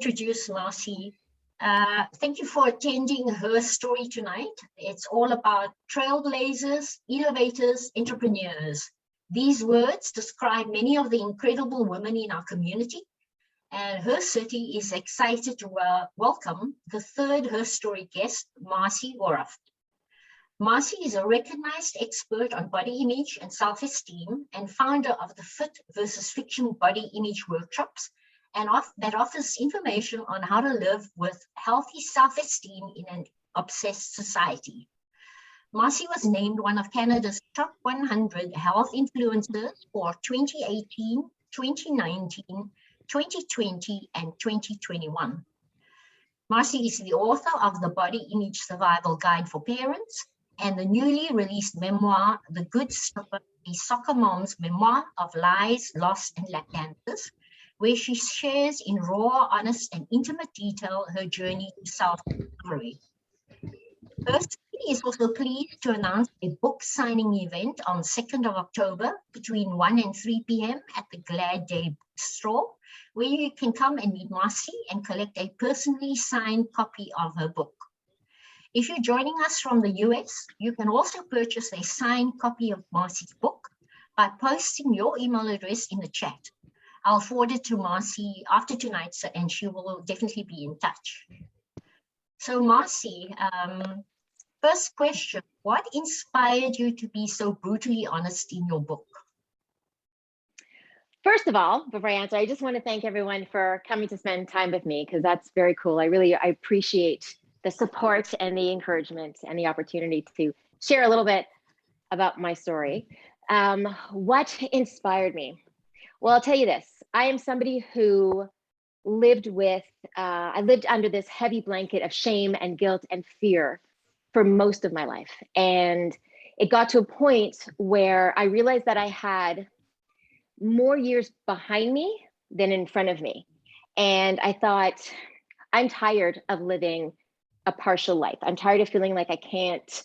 introduce Marci. Thank you for attending her story tonight. It's all about trailblazers, innovators, entrepreneurs. These words describe many of the incredible women in our community, and her city is excited to welcome the third Her Story guest, Marci Warhaft. Marci is a recognized expert on body image and self-esteem and founder of the Fit versus Fiction body image workshops, and that offers information on how to live with healthy self-esteem in an obsessed society. Marci was named one of Canada's top 100 health influencers for 2018, 2019, 2020, and 2021. Marci is the author of the Body Image Survival Guide for Parents and the newly released memoir, The Good Slipper, a soccer mom's memoir of lies, loss, and lactances, where she shares in raw, honest, and intimate detail her journey to self-discovery. Her city is also pleased to announce a book signing event on 2nd of October between 1 and 3 p.m. at the Glad Day Bookstore, where you can come and meet Marci and collect a personally signed copy of her book. If you're joining us from the US, you can also purchase a signed copy of Marci's book by posting your email address in the chat. I'll forward it to Marci after tonight, and she will definitely be in touch. So Marci, first question, what inspired you to be so brutally honest in your book? First of all, before I answer, I just want to thank everyone for coming to spend time with me, because that's very cool. I appreciate the support and the encouragement and the opportunity to share a little bit about my story. What inspired me? Well, I'll tell you this. I am somebody who lived under this heavy blanket of shame and guilt and fear for most of my life. And it got to a point where I realized that I had more years behind me than in front of me. And I thought, I'm tired of living a partial life. I'm tired of feeling like I can't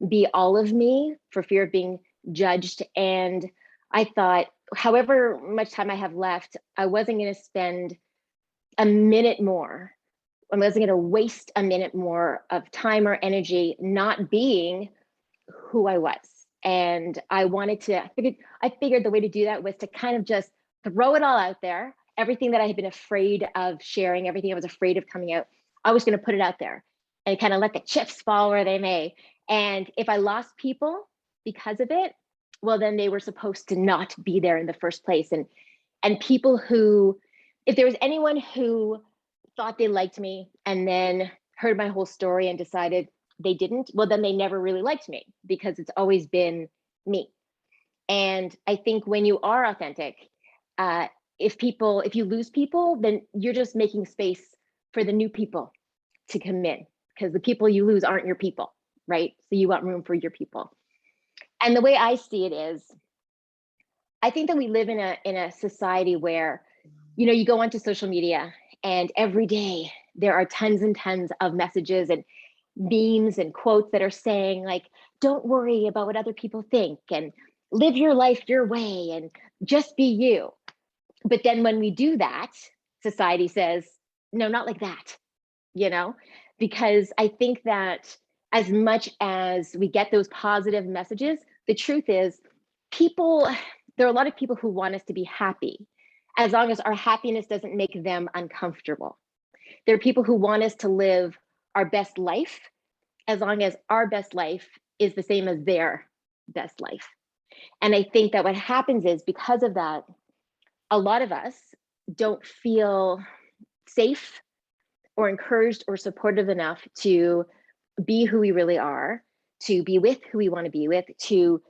be all of me for fear of being judged. And I thought, however much time I have left, I wasn't going to spend a minute more. I wasn't going to waste a minute more of time or energy not being who I was. And I figured the way to do that was to kind of just throw it all out there. Everything that I had been afraid of sharing, everything I was afraid of coming out, I was going to put it out there and kind of let the chips fall where they may. And if I lost people because of it, well, then they were supposed to not be there in the first place. And people who, if there was anyone who thought they liked me and then heard my whole story and decided they didn't, well, then they never really liked me, because it's always been me. And I think when you are authentic, if you lose people, then you're just making space for the new people to come in, because the people you lose aren't your people, right? So you want room for your people. And the way I see it is, I think that we live in a society where, you go onto social media and every day there are tons and tons of messages and memes and quotes that are saying like, don't worry about what other people think and live your life your way and just be you. But then when we do that, society says, no, not like that, because I think that as much as we get those positive messages, the truth is there are a lot of people who want us to be happy, as long as our happiness doesn't make them uncomfortable. There are people who want us to live our best life, as long as our best life is the same as their best life. And I think that what happens is, because of that, a lot of us don't feel safe or encouraged or supportive enough to be who we really are, to be with who we want to be with, to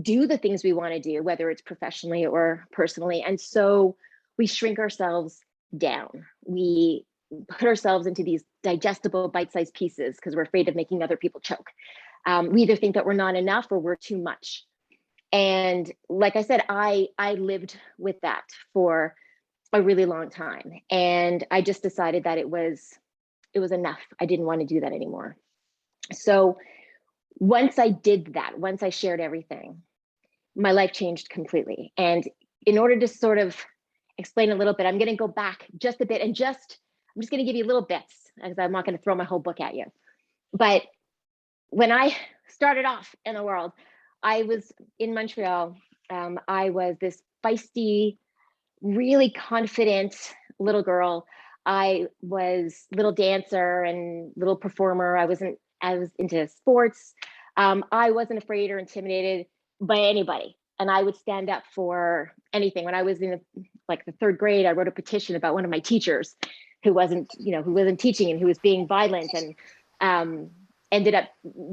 do the things we want to do, whether it's professionally or personally. And so we shrink ourselves down. We put ourselves into these digestible bite-sized pieces because we're afraid of making other people choke. We either think that we're not enough or we're too much. And like I said, I lived with that for a really long time. And I just decided that it was enough. I didn't want to do that anymore. So once I did that, once I shared everything, my life changed completely. And in order to sort of explain a little bit, I'm going to go back just a bit and just I'm just going to give you little bits because I'm not going to throw my whole book at you. But when I started off in the world, I was in Montreal. I was this feisty, really confident little girl. I was little dancer and little performer. I was into sports. I wasn't afraid or intimidated by anybody. And I would stand up for anything. When I was in the third grade, I wrote a petition about one of my teachers who wasn't teaching and who was being violent, and ended up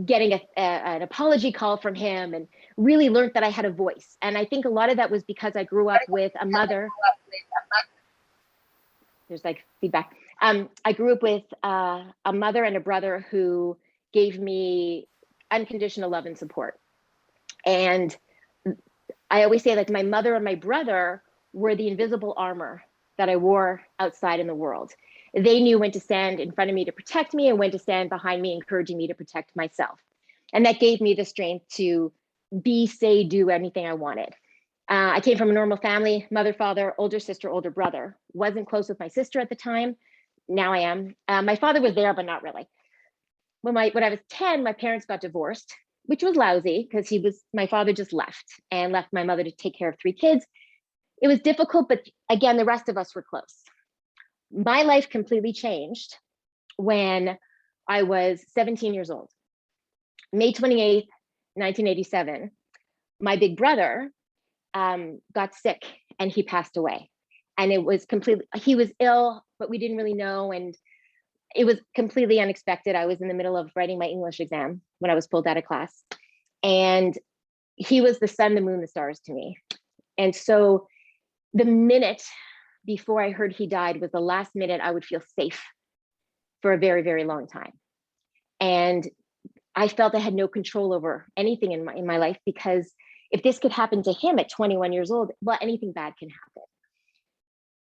getting an apology call from him, and really learned that I had a voice. And I think a lot of that was because I grew up with a mother. There's like feedback. I grew up with a mother and a brother who gave me unconditional love and support. And I always say, like, my mother and my brother were the invisible armor that I wore outside in the world. They knew when to stand in front of me to protect me and when to stand behind me, encouraging me to protect myself. And that gave me the strength to be, say, do anything I wanted. I came from a normal family, mother, father, older sister, older brother. Wasn't close with my sister at the time. Now I am. My father was there, but not really. When I was 10, my parents got divorced, which was lousy because my father just left my mother to take care of 3 kids. It was difficult, but again, the rest of us were close. My life completely changed when I was 17 years old. May 28th, 1987, my big brother got sick and he passed away. And he was ill, but we didn't really know. And it was completely unexpected. I was in the middle of writing my English exam when I was pulled out of class. And he was the sun, the moon, the stars to me. And so the minute before I heard he died was the last minute I would feel safe for a very, very long time. And I felt I had no control over anything in my life, because if this could happen to him at 21 years old, well, anything bad can happen.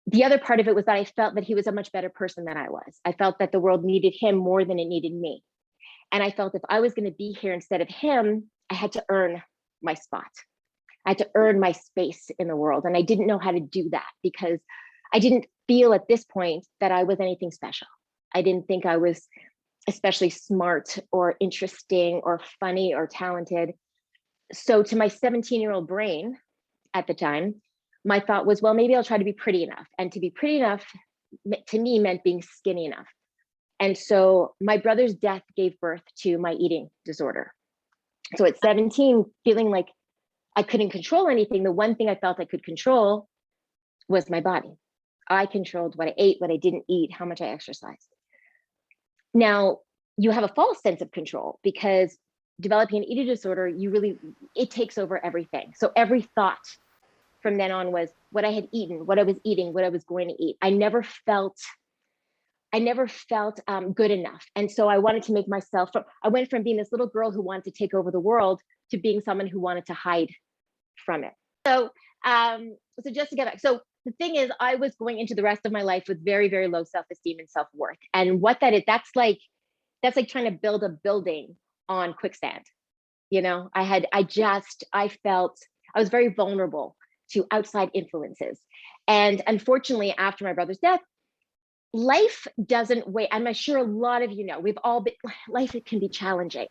The other part of it was that I felt that he was a much better person than I was. I felt that the world needed him more than it needed me. And I felt if I was going to be here instead of him, I had to earn my spot. I had to earn my space in the world. And I didn't know how to do that because I didn't feel at this point that I was anything special. I didn't think I was especially smart or interesting or funny or talented. So to my 17-year-old brain at the time, my thought was, well, maybe I'll try to be pretty enough. And to be pretty enough to me meant being skinny enough. And so my brother's death gave birth to my eating disorder. So at 17, feeling like I couldn't control anything, the one thing I felt I could control was my body. I controlled what I ate, what I didn't eat, how much I exercised. Now, you have a false sense of control because developing an eating disorder, it takes over everything. So every thought from then on was what I had eaten, what I was eating, what I was going to eat. I never felt good enough. And so I wanted to make myself, I went from being this little girl who wanted to take over the world to being someone who wanted to hide from it. So just to get back, so the thing is, I was going into the rest of my life with very, very low self-esteem and self-worth. And what that is, that's like trying to build a building on quicksand. You know, I felt I was very vulnerable to outside influences. And unfortunately, after my brother's death, life doesn't wait. I'm sure a lot of you know, life can be challenging.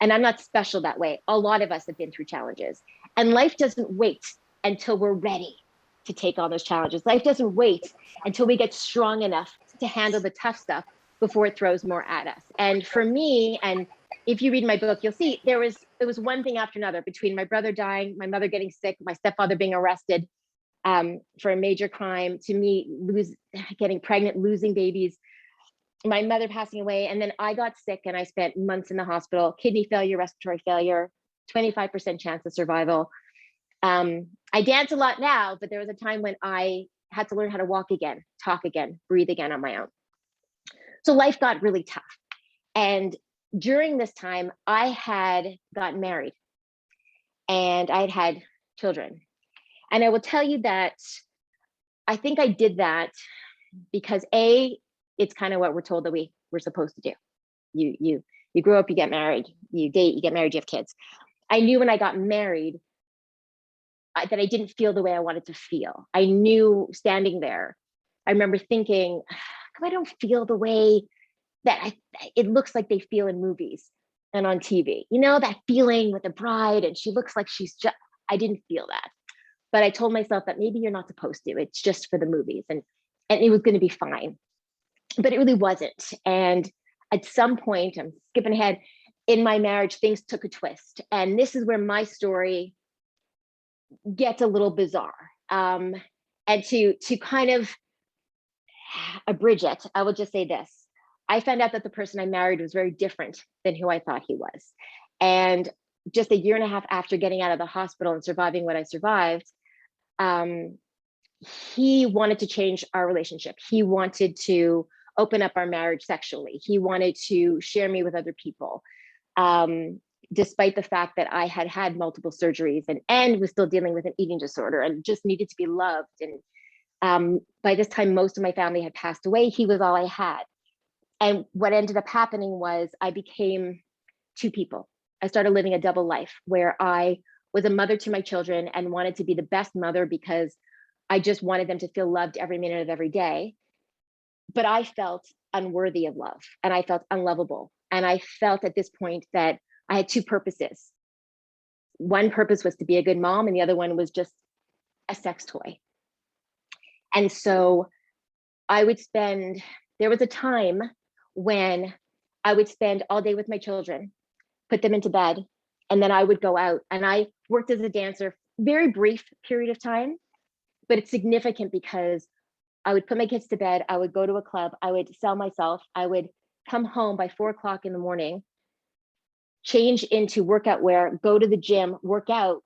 And I'm not special that way. A lot of us have been through challenges. And life doesn't wait until we're ready to take on those challenges. Life doesn't wait until we get strong enough to handle the tough stuff before it throws more at us. And for me, and if you read my book, you'll see it was one thing after another, between my brother dying, my mother getting sick, my stepfather being arrested for a major crime, to me getting pregnant, losing babies, my mother passing away. And then I got sick and I spent months in the hospital, kidney failure, respiratory failure, 25% chance of survival. I dance a lot now, but there was a time when I had to learn how to walk again, talk again, breathe again on my own. So life got really tough. And during this time, I had gotten married and I had children. And I will tell you that I think I did that because it's kind of what we're told that we're supposed to do. You grow up, you get married, you date, you get married, you have kids. I knew when I got married that I didn't feel the way I wanted to feel. I knew standing there, I remember thinking, come I don't feel the way that it looks like they feel in movies and on TV? You know, that feeling with the bride and she looks like she's just, I didn't feel that. But I told myself that maybe you're not supposed to, it's just for the movies, and it was going to be fine. But it really wasn't. And at some point, I'm skipping ahead, in my marriage, things took a twist. And this is where my story gets a little bizarre. And to kind of abridge it, I will just say this. I found out that the person I married was very different than who I thought he was. And just a year and a half after getting out of the hospital and surviving what I survived, he wanted to change our relationship. He wanted to open up our marriage sexually. He wanted to share me with other people. Despite the fact that I had had multiple surgeries and was still dealing with an eating disorder and just needed to be loved. And by this time, most of my family had passed away. He was all I had. And what ended up happening was I became two people. I started living a double life where I was a mother to my children and wanted to be the best mother because I just wanted them to feel loved every minute of every day. But I felt unworthy of love and I felt unlovable. And I felt at this point that I had two purposes. One purpose was to be a good mom and the other one was just a sex toy. And so there was a time when I would spend all day with my children, put them into bed, and then I would go out. And I worked as a dancer, very brief period of time, but it's significant because I would put my kids to bed, I would go to a club, I would sell myself, I would come home by 4 o'clock in the morning, change into workout wear, go to the gym, work out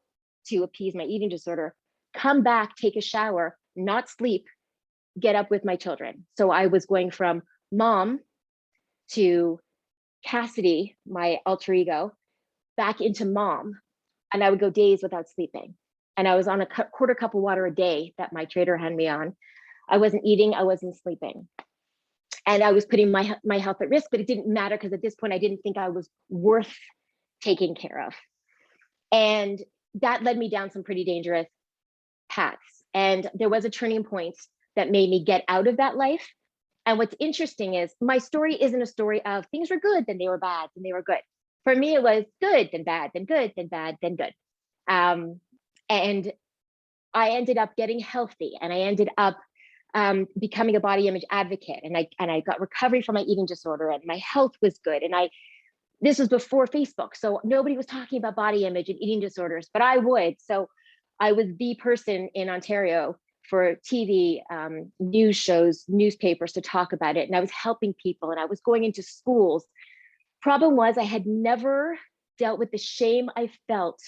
to appease my eating disorder, come back, take a shower, not sleep, get up with my children. So I was going from mom to Cassidy, my alter ego, back into mom. And I would go days without sleeping. And I was on a quarter cup of water a day that my trainer had me on. I wasn't eating, I wasn't sleeping. And I was putting my health at risk, but it didn't matter because at this point, I didn't think I was worth taking care of. And that led me down some pretty dangerous paths. And there was a turning point that made me get out of that life. And what's interesting is my story isn't a story of things were good, then they were bad, then they were good. For me, it was good, then bad, then good, then bad, then good. And I ended up getting healthy and I ended up becoming a body image advocate. And I got recovery from my eating disorder and my health was good. And this was before Facebook. So nobody was talking about body image and eating disorders, but I would. So I was the person in Ontario for TV, news shows, newspapers to talk about it. And I was helping people and I was going into schools. Problem was I had never dealt with the shame I felt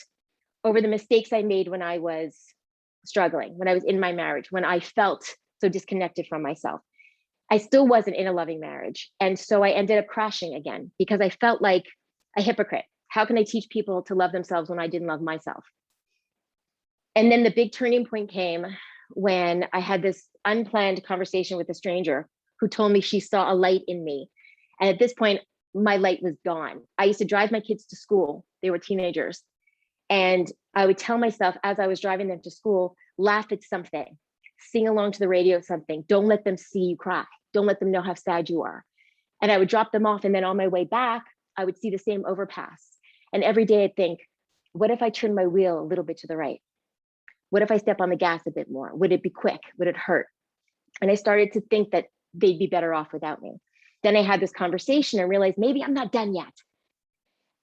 over the mistakes I made when I was struggling, when I was in my marriage, when I felt so disconnected from myself. I still wasn't in a loving marriage. And so I ended up crashing again because I felt like a hypocrite. How can I teach people to love themselves when I didn't love myself? And then the big turning point came when I had this unplanned conversation with a stranger who told me she saw a light in me. And at this point, my light was gone. I used to drive my kids to school. They were teenagers. And I would tell myself as I was driving them to school, laugh at something, sing along to the radio something. Don't let them see you cry. Don't let them know how sad you are. And I would drop them off. And then on my way back, I would see the same overpass. And every day I'd think, what if I turn my wheel a little bit to the right? What if I step on the gas a bit more? Would it be quick? Would it hurt? And I started to think that they'd be better off without me. Then I had this conversation and realized maybe I'm not done yet.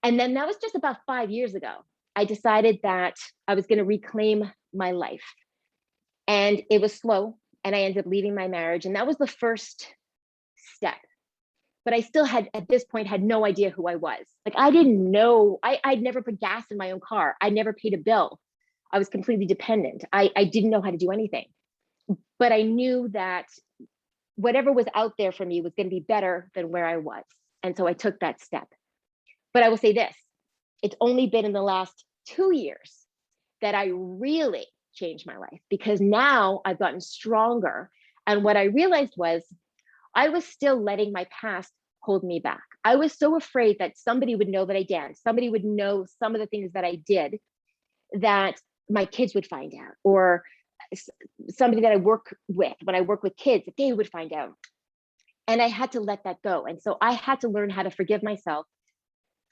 And then that was just about 5 years ago. I decided that I was going to reclaim my life. And it was slow. And I ended up leaving my marriage. And that was the first step. But I still had, at this point, had no idea who I was. Like, I didn't know, I'd never put gas in my own car. I never paid a bill. I was completely dependent. I didn't know how to do anything. But I knew that whatever was out there for me was going to be better than where I was. And so I took that step. But I will say this, it's only been in the last 2 years that I really changed my life, because now I've gotten stronger. And what I realized was I was still letting my past hold me back. I was so afraid that somebody would know that I danced, somebody would know some of the things that I did, that my kids would find out, or somebody that I work with, when I work with kids, that they would find out. And I had to let that go. And so I had to learn how to forgive myself.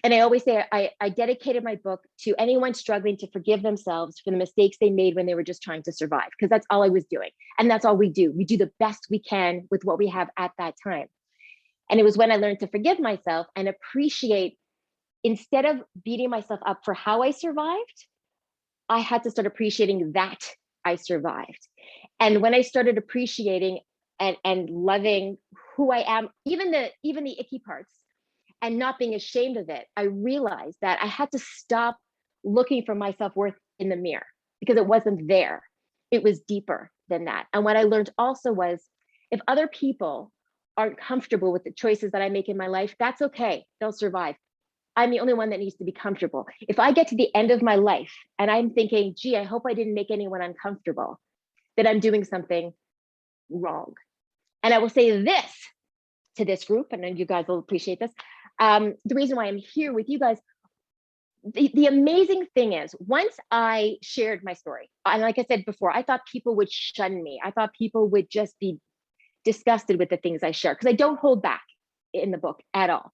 And I always say I dedicated my book to anyone struggling to forgive themselves for the mistakes they made when they were just trying to survive, because that's all I was doing. And that's all we do. We do the best we can with what we have at that time. And it was when I learned to forgive myself and appreciate, instead of beating myself up for how I survived, I had to start appreciating that I survived. And when I started appreciating and loving who I am, even the icky parts, and not being ashamed of it, I realized that I had to stop looking for my self-worth in the mirror, because it wasn't there. It was deeper than that. And what I learned also was, if other people aren't comfortable with the choices that I make in my life, that's okay. They'll survive. I'm the only one that needs to be comfortable. If I get to the end of my life and I'm thinking, gee, I hope I didn't make anyone uncomfortable, that I'm doing something wrong. And I will say this to this group, and then you guys will appreciate this. The reason why I'm here with you guys, the amazing thing is, once I shared my story, and like I said before, I thought people would shun me. I thought people would just be disgusted with the things I share, because I don't hold back in the book at all.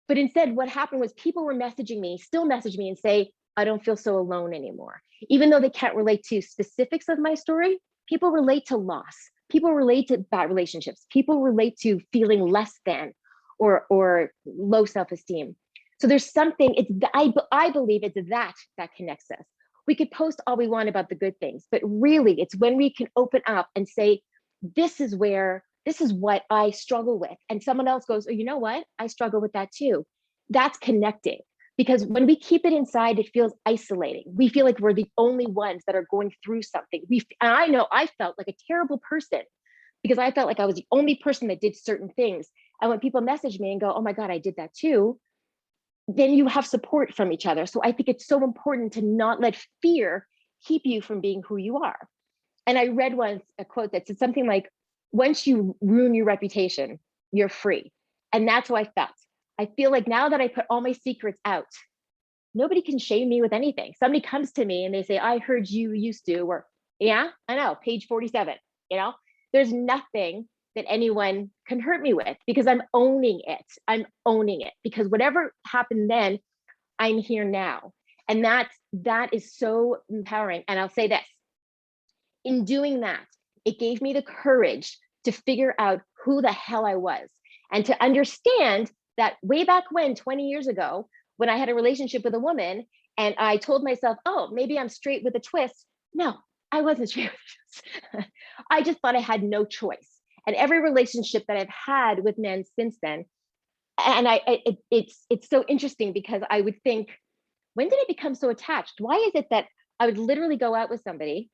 But instead, what happened was people were messaging me, still message me and say, I don't feel so alone anymore. Even though they can't relate to specifics of my story, people relate to loss. People relate to bad relationships. People relate to feeling less than or low self-esteem. So there's something, I believe it's that connects us. We could post all we want about the good things, but really it's when we can open up and say, this is what I struggle with. And someone else goes, oh, you know what? I struggle with that too. That's connecting. Because when we keep it inside, it feels isolating. We feel like we're the only ones that are going through something. And I know I felt like a terrible person, because I felt like I was the only person that did certain things. And when people message me and go, oh my God, I did that too, then you have support from each other. So I think it's so important to not let fear keep you from being who you are. And I read once a quote that said something like, once you ruin your reputation, you're free. And that's how I felt. I feel like now that I put all my secrets out, nobody can shame me with anything. Somebody comes to me and they say, I heard you used to, or yeah, I know, page 47, there's nothing that anyone can hurt me with, because I'm owning it. I'm owning it, because whatever happened then, I'm here now. And that is so empowering. And I'll say this, in doing that, it gave me the courage to figure out who the hell I was, and to understand that way back when, 20 years ago, when I had a relationship with a woman and I told myself, oh, maybe I'm straight with a twist. No, I wasn't straight with a twist. I just thought I had no choice. And every relationship that I've had with men since then, and it's so interesting, because I would think, when did I become so attached? Why is it that I would literally go out with somebody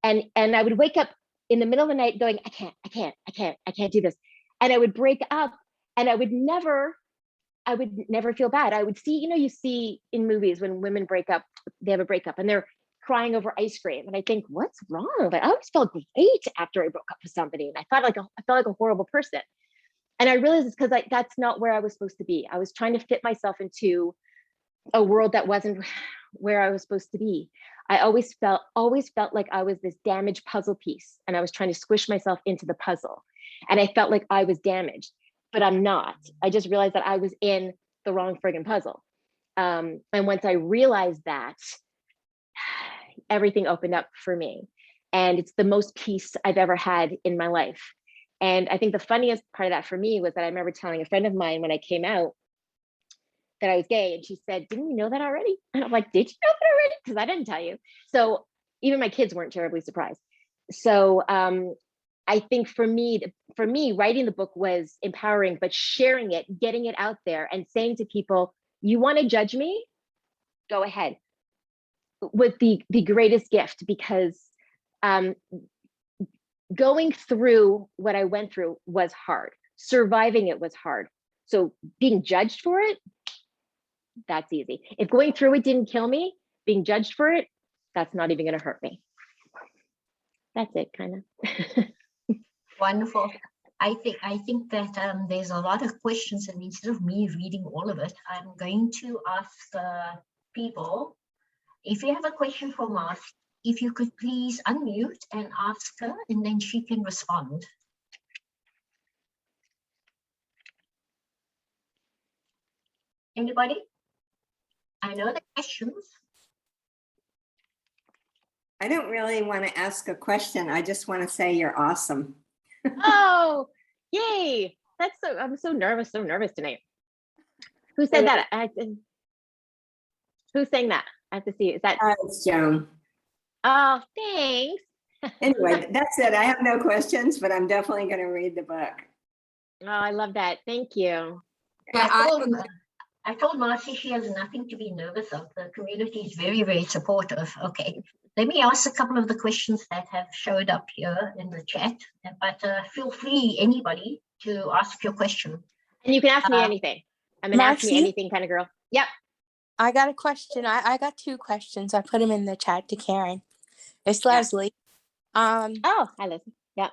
and I would wake up in the middle of the night going, I can't do this. And I would break up, and I would never feel bad. I would see, you see in movies when women break up, they have a breakup and they're crying over ice cream. And I think, what's wrong? But I always felt great after I broke up with somebody. And I felt like a horrible person. And I realized it's because that's not where I was supposed to be. I was trying to fit myself into a world that wasn't where I was supposed to be. I always felt like I was this damaged puzzle piece, and I was trying to squish myself into the puzzle. And I felt like I was damaged, but I'm not. I just realized that I was in the wrong friggin' puzzle. And once I realized that, everything opened up for me. And it's the most peace I've ever had in my life. And I think the funniest part of that for me was that I remember telling a friend of mine when I came out that I was gay, and she said, didn't you know that already? And I'm like, did you know that already? Because I didn't tell you. So even my kids weren't terribly surprised. So I think for me, writing the book was empowering, but sharing it, getting it out there and saying to people, you want to judge me? Go ahead. Was the greatest gift, because going through what I went through was hard. Surviving it was hard. So being judged for it, that's easy. If going through it didn't kill me, being judged for it, that's not even going to hurt me. That's it, kind of. Wonderful. I think that there's a lot of questions, and instead of me reading all of it, I'm going to ask people, if you have a question for Marci, if you could please unmute and ask her, and then she can respond. Anybody? I know the questions. I don't really want to ask a question. I just want to say you're awesome. Oh, yay. I'm so nervous tonight. Who said that? Who's saying that? I have to see. Is that? It's Joan. Oh, thanks. Anyway, that's it. I have no questions, but I'm definitely going to read the book. Oh, I love that. Thank you. I told Marci she has nothing to be nervous of. The community is very, very supportive. Okay, let me ask a couple of the questions that have showed up here in the chat, but feel free, anybody, to ask your question. And you can ask me anything. I'm an ask me anything kind of girl. Yep. I got a question. I got 2 questions. I put them in the chat to Karen. It's Leslie. Oh, hi, Leslie. Yeah.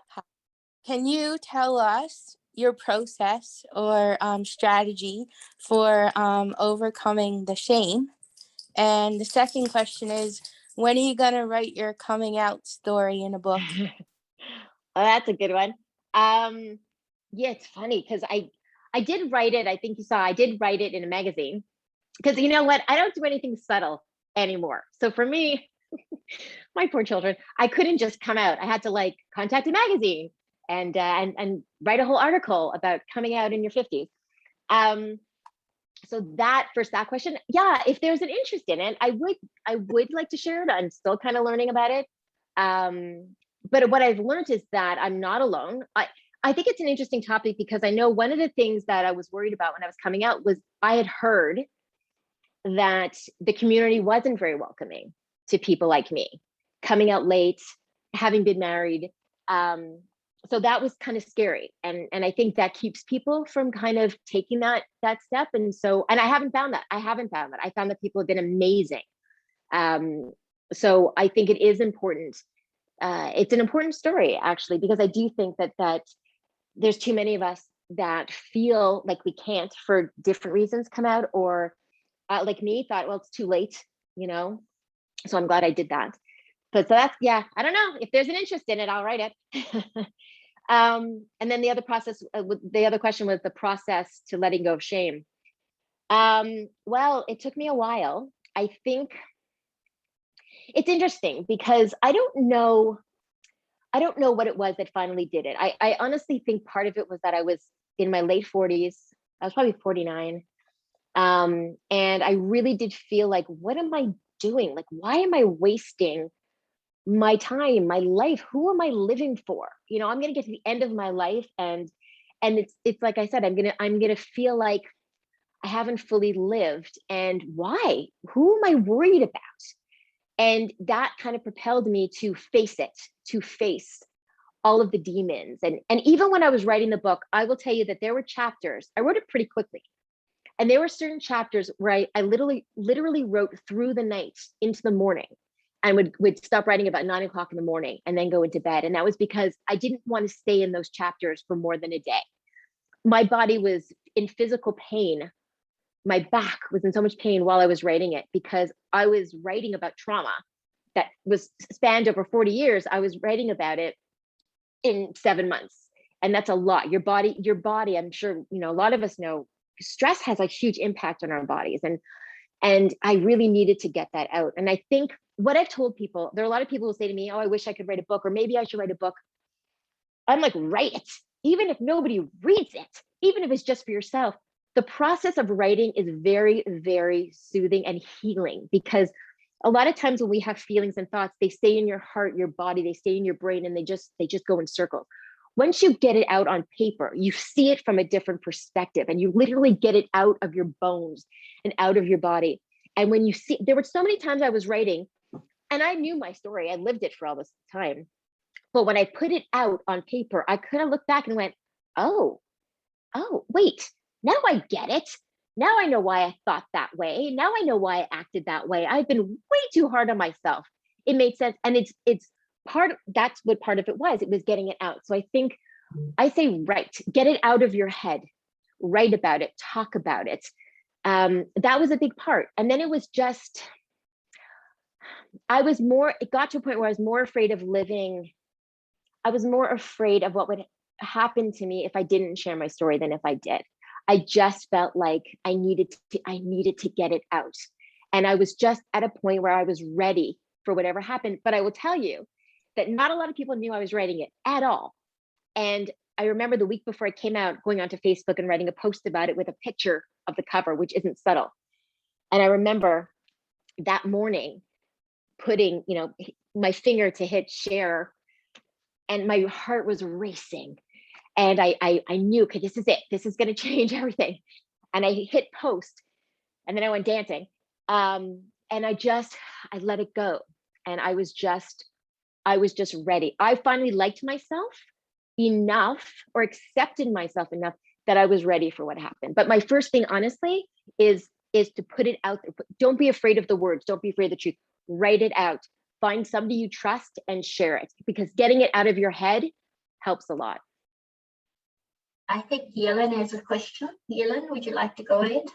Can you tell us your process or strategy for overcoming the shame? And the second question is, when are you going to write your coming out story in a book? Oh, that's a good one. Yeah, it's funny because I did write it. I think you saw I did write it in a magazine, because you know what? I don't do anything subtle anymore. So for me, my poor children, I couldn't just come out. I had to contact a magazine and write a whole article about coming out in your 50s. So that question, yeah, if there's an interest in it, I would like to share it. I'm still kind of learning about it. But what I've learned is that I'm not alone. I think it's an interesting topic because I know one of the things that I was worried about when I was coming out was I had heard that the community wasn't very welcoming to people like me, coming out late, having been married. So that was kind of scary. And I think that keeps people from kind of taking that step. And I haven't found that. I found that people have been amazing. So I think it is important. It's an important story, actually, because I do think that there's too many of us that feel like we can't, for different reasons, come out, or like me, thought, well, it's too late, So I'm glad I did that. But so that's, yeah, I don't know. If there's an interest in it, I'll write it. And then the other question was the process to letting go of shame. Well, it took me a while. I think it's interesting because I don't know what it was that finally did it. I honestly think part of it was that I was in my late 40s. I was probably 49. And I really did feel like, what am I doing? Like, why am I wasting my time, my life? Who am I living for? I'm going to get to the end of my life, and it's like I said, I'm going to feel like I haven't fully lived. And why? Who am I worried about? And that kind of propelled me to face all of the demons. And even when I was writing the book, I will tell you that there were chapters, I wrote it pretty quickly. And there were certain chapters where I literally wrote through the night into the morning, and would stop writing about 9 o'clock in the morning and then go into bed. And that was because I didn't want to stay in those chapters for more than a day. My body was in physical pain. My back was in so much pain while I was writing it, because I was writing about trauma that was spanned over 40 years. I was writing about it in 7 months. And that's a lot. Your body, I'm sure, a lot of us know, stress has a huge impact on our bodies. And I really needed to get that out. And I think what I've told people, there are a lot of people who say to me, oh, I wish I could write a book, or maybe I should write a book. I'm like, write it. Even if nobody reads it, even if it's just for yourself. The process of writing is very, very soothing and healing, because a lot of times when we have feelings and thoughts, they stay in your heart, your body, they stay in your brain, and they just go in circles. Once you get it out on paper, you see it from a different perspective, and you literally get it out of your bones and out of your body. And when you see, there were so many times I was writing and I knew my story, I lived it for all this time. But when I put it out on paper, I kind of looked back and went, oh, wait, now I get it. Now I know why I thought that way. Now I know why I acted that way. I've been way too hard on myself. It made sense. And that's what part of it was. It was getting it out. So I think I say, get it out of your head, write about it, talk about it. That was a big part. And then it was just, it got to a point where I was more afraid of living. I was more afraid of what would happen to me if I didn't share my story than if I did. I just felt like I needed to get it out. And I was just at a point where I was ready for whatever happened. But I will tell you that not a lot of people knew I was writing it at all. And I remember the week before it came out, going onto Facebook and writing a post about it with a picture of the cover, which isn't subtle. And I remember that morning putting, my finger to hit share, and my heart was racing. And I knew, okay, this is it. This is going to change everything. And I hit post, and then I went dancing. And I let it go. And I was just ready. I finally liked myself enough, or accepted myself enough, that I was ready for what happened. But my first thing, honestly, is to put it out there. Don't be afraid of the words. Don't be afraid of the truth. Write it out. Find somebody you trust and share it, because getting it out of your head helps a lot. I think Yellen has a question. Yellen, would you like to go ahead?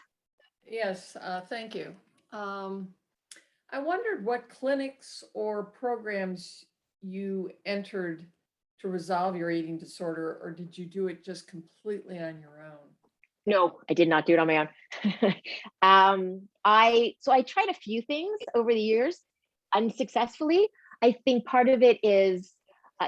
Yes, thank you. I wondered what clinics or programs you entered to resolve your eating disorder, or did you do it just completely on your own? No, I did not do it on my own. I tried a few things over the years unsuccessfully. I think part of it is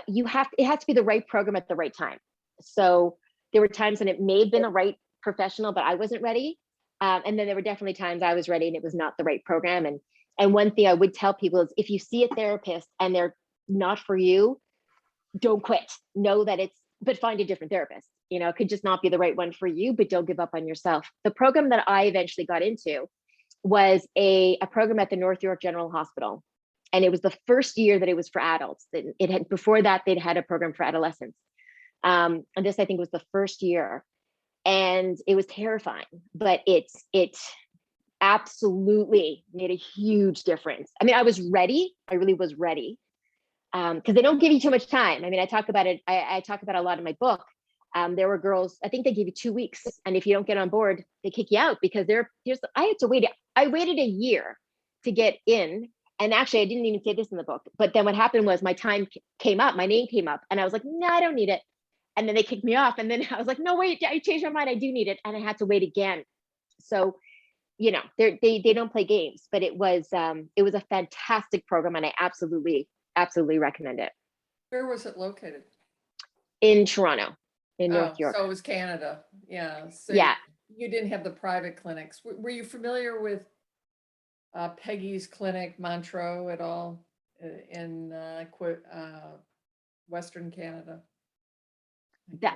it has to be the right program at the right time. So there were times when it may have been a right professional, but I wasn't ready. And then there were definitely times I was ready and it was not the right program. And one thing I would tell people is, if you see a therapist and they're not for you, don't quit. Know that but find a different therapist. It could just not be the right one for you, but don't give up on yourself. The program that I eventually got into was a program at the North York General Hospital. And it was the first year that it was for adults. Before that, they'd had a program for adolescents. And this, I think, was the first year. And it was terrifying, but it absolutely made a huge difference. I mean, I was ready. I really was ready. Because they don't give you too much time. I mean, I talk about it. I talk about it a lot in my book. There were girls, I think they give you 2 weeks, and if you don't get on board, they kick you out, because I had to wait. I waited a year to get in. And actually, I didn't even say this in the book, but then what happened was my time came up, my name came up, and I was like, no, I don't need it. And then they kicked me off. And then I was like, no, wait, I changed my mind. I do need it. And I had to wait again. So, they don't play games, but it was a fantastic program, and I absolutely recommend it. Where was it located? In Toronto, in North York. So it was Canada. Yeah. So yeah. You didn't have the private clinics. Were you familiar with Peggy's clinic, Montreux, at all, in Western Canada? I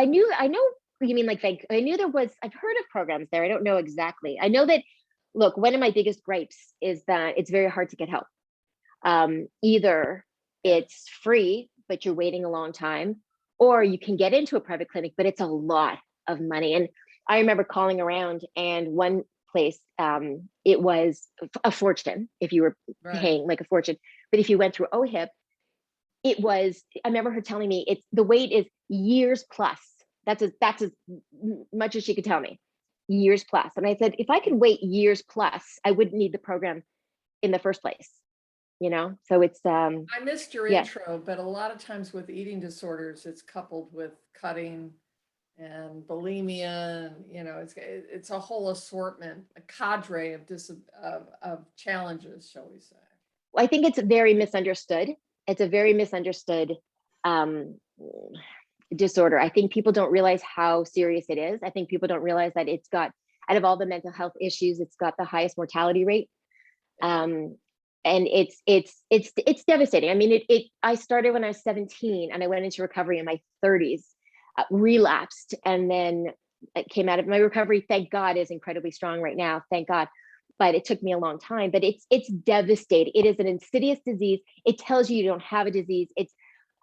know you mean, like, I knew there was, I've heard of programs there. I don't know exactly. I know that, look, one of my biggest gripes is that it's very hard to get help. Either it's free, but you're waiting a long time, or you can get into a private clinic, but it's a lot of money. And I remember calling around, and one place, it was a fortune if you were paying like a fortune. But if you went through OHIP, I remember her telling me the wait is years plus. That's as much as she could tell me, years plus. And I said, if I could wait years plus, I wouldn't need the program in the first place. So it's I missed your intro, but a lot of times with eating disorders, it's coupled with cutting and bulimia, and it's a whole assortment, a cadre of challenges, shall we say. I think it's very misunderstood. It's a very misunderstood disorder. I think people don't realize how serious it is. I think people don't realize that it's got, out of all the mental health issues, it's got the highest mortality rate. And it's devastating. I mean, I started when I was 17, and I went into recovery in my 30s, relapsed, and then it came out of my recovery. Thank God, is incredibly strong right now. Thank God. But it took me a long time. But it's devastating. It is an insidious disease. It tells you don't have a disease.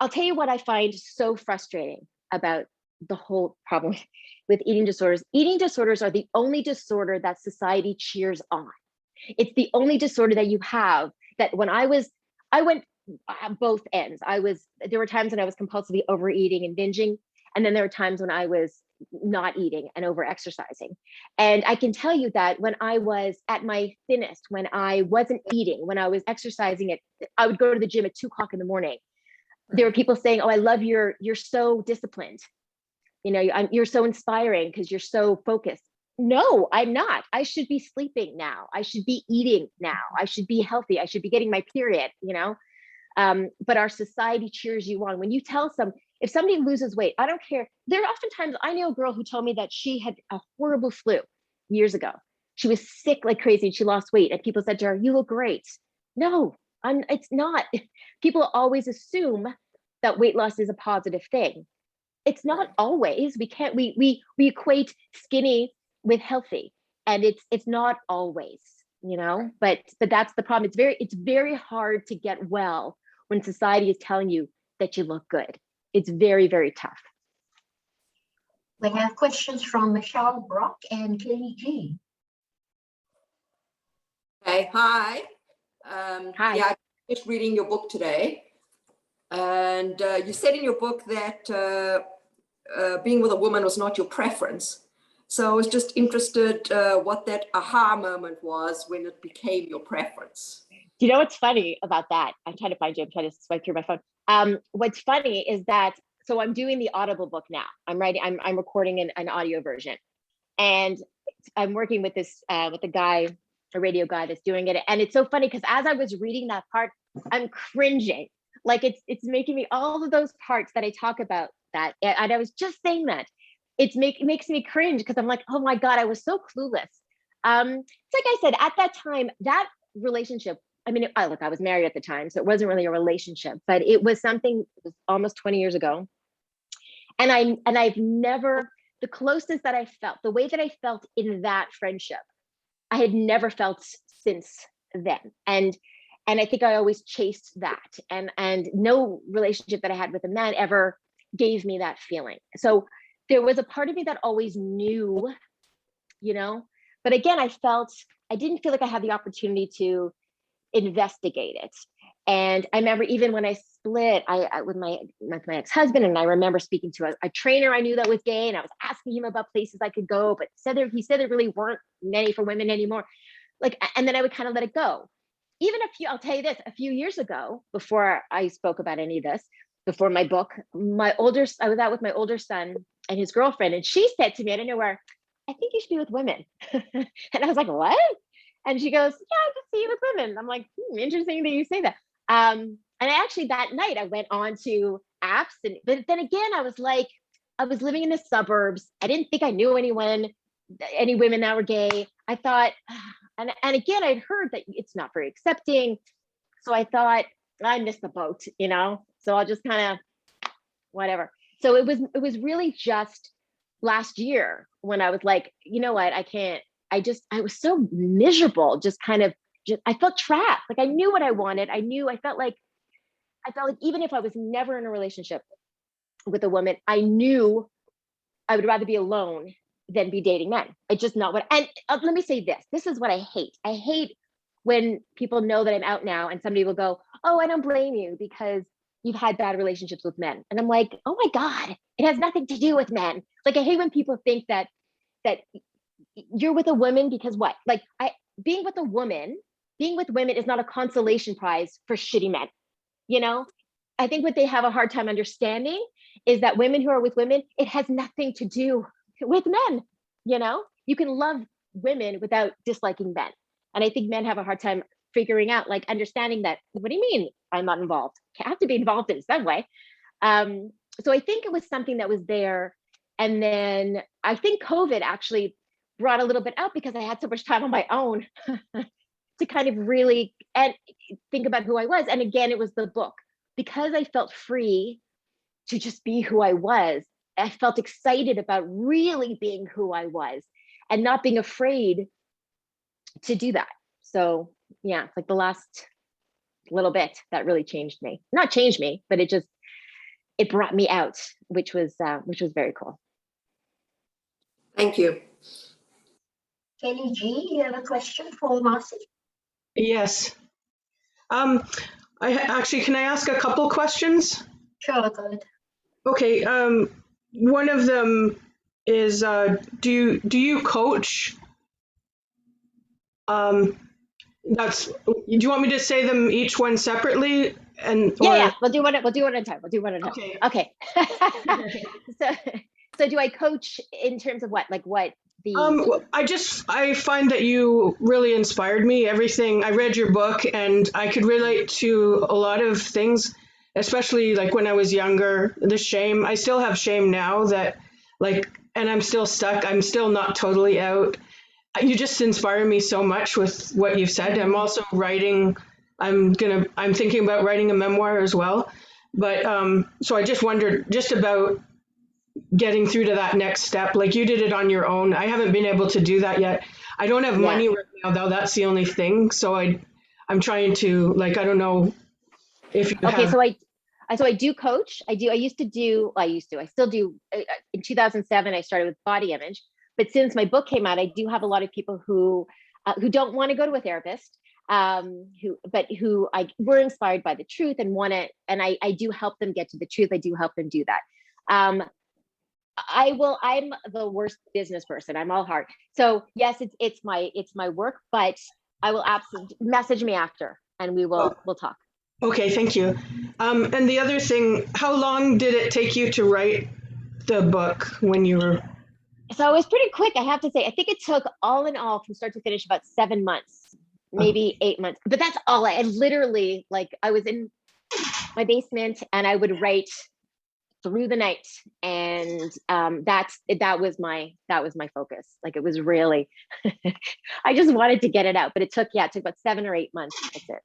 I'll tell you what I find so frustrating about the whole problem with eating disorders. Eating disorders are the only disorder that society cheers on. It's the only disorder that you have that I went both ends. There were times when I was compulsively overeating and binging. And then there were times when I was not eating and over exercising. And I can tell you that when I was at my thinnest, when I wasn't eating, when I was exercising I would go to the gym at 2:00 in the morning. There were people saying, oh, I love you're so disciplined. You're so inspiring because you're so focused. No, I'm not. I should be sleeping now. I should be eating now. I should be healthy. I should be getting my period, but our society cheers you on. When you tell if somebody loses weight, I don't care. There are oftentimes, I know a girl who told me that she had a horrible flu years ago. She was sick like crazy and she lost weight. And people said to her, "You look great." No, it's not. People always assume that weight loss is a positive thing. It's not always. We equate skinny with healthy, and it's not always, but that's the problem. It's very hard to get well when society is telling you that you look good. It's very, very tough. We have questions from Michelle Brock and Kelly G. Okay, hi. Hi. Yeah, I'm just reading your book today. And you said in your book that being with a woman was not your preference. So I was just interested what that aha moment was when it became your preference. You know what's funny about that? I'm trying to find you. I'm trying to swipe through my phone. What's funny is that, so I'm doing the Audible book now. I'm recording an audio version. And I'm working with with a radio guy that's doing it. And it's so funny because as I was reading that part, I'm cringing. Like it's making me, all of those parts that I talk about that, and I was just saying that, it makes me cringe because I'm like, oh my God, I was so clueless. It's like I said, at that time, that relationship, I was married at the time, so it wasn't really a relationship, but it was something, it was almost 20 years ago. And I've never, the closest that I felt, the way that I felt in that friendship, I had never felt since then. And I think I always chased that, and no relationship that I had with a man ever gave me that feeling. So there was a part of me that always knew, but again, I didn't feel like I had the opportunity to investigate it. And I remember even when I split with my ex-husband, and I remember speaking to a trainer I knew that was gay, and I was asking him about places I could go, but he said there really weren't many for women anymore. And then I would kind of let it go. I'll tell you this, a few years ago, before I spoke about any of this, before my book, I was out with my older son and his girlfriend, and she said to me, I don't know where, "I think you should be with women." And I was like, "What?" And she goes, "Yeah, I can see you with women." I'm like, interesting that you say that. And actually that night I went on to apps, but then again, I was living in the suburbs. I didn't think I knew any women that were gay. I thought, and again, I'd heard that it's not very accepting. So I thought, I missed the boat, so I'll just kind of whatever. So it was really just last year when I was like, you know what, I can't, I was so miserable, I felt trapped. Like I knew what I wanted. I felt like even if I was never in a relationship with a woman, I knew I would rather be alone than be dating men. It's just not what, and let me say this. This is what I hate. I hate when people know that I'm out now and somebody will go, "Oh, I don't blame you because you've had bad relationships with men." And I'm like, oh my God, it has nothing to do with men. Like I hate when people think that you're with a woman because what? Like being with women is not a consolation prize for shitty men. I think what they have a hard time understanding is that women who are with women, it has nothing to do with men. You can love women without disliking men. And I think men have a hard time figuring out, like understanding that, what do you mean I'm not involved? I have to be involved in some way. So I think it was something that was there. And then I think COVID actually brought a little bit out because I had so much time on my own to kind of really and think about who I was. And again, it was the book. Because I felt free to just be who I was, I felt excited about really being who I was and not being afraid to do that. So yeah, it's like the last little bit that really changed me. Not changed me, but it brought me out, which was very cool. Thank you. Kelly G, you have a question for Marci? Yes. Can I ask a couple questions? Sure, good. Okay. One of them is, do you coach? Do you want me to say them each one separately? Yeah, we'll do one at a time. Okay. So do I coach in terms of what? Like what the I find that you really inspired me. Everything I read your book, and I could relate to a lot of things, especially like when I was younger. The shame. I still have shame now that like, and I'm still stuck. I'm still not totally out. You just inspire me so much with what you've said. I'm also writing. I'm thinking about writing a memoir as well. But so I just wondered just about getting through to that next step. Like you did it on your own. I haven't been able to do that yet. I don't have money right now though. That's the only thing. So I'm trying to, like, I don't know if you have. So I do coach. I still do. In 2007, I started with body image, but since my book came out, I do have a lot of people who don't want to go to a therapist, who were inspired by the truth and and I do help them get to the truth. I do help them do that. I'm the worst business person. I'm all heart. So yes, it's my work, but I will absolutely message me after and we'll talk. Okay, thank you. And the other thing, how long did it take you to write the book when you were? So it was pretty quick, I have to say. I think it took all in all from start to finish about 7 months, maybe 8 months. But that's all. I literally, like, I was in my basement and I would write through the night, and that was my focus. Like, it was really I just wanted to get it out, but it took about 7 or 8 months. That's it.